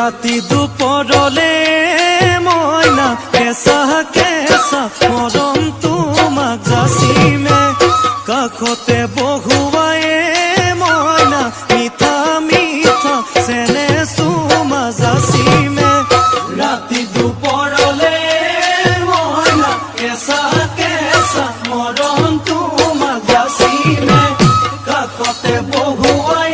ৰাতি দুপৰলে মইনা কেঁচা কেঁচা মৰম তোমাক যাচিমে কাষতে বহুৱাই মইনা মিঠা মিঠা চেনে চুমা যাচিমে ৰাতি দুপৰলে মইনা কেঁচা কেঁচা মৰম তোমাক যাচিমে কাষতে বহুৱাই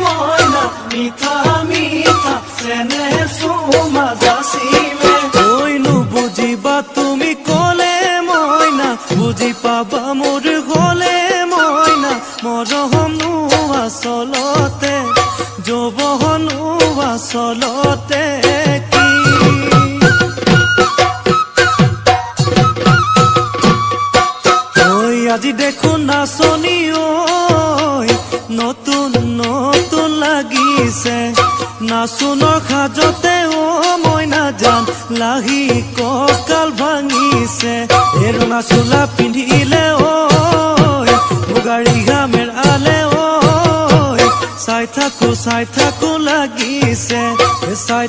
মইনা মিঠা মিঠা চেনে চুমা যাচিমে কৈনো বুজিবা তুমি কলে মইনা বুজি পাবা মোৰ গলে মইনা মৰমনো আচলতে যৌৱনো আচলতে কি ঐ আজি দেখোন নাচনি ঐ নতুন নতুন লাগিছে নাচোনৰ সাজতে ও মইনা জান লাহি কঁকাল ভাঙিছে এৰুঙা চোলা পিন্ধিলে ঐ মুগাৰী ঘামেৰ আলে ঐ চাই থাকো লাগিছে চাই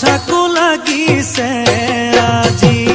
থাকো লাগিছে আজি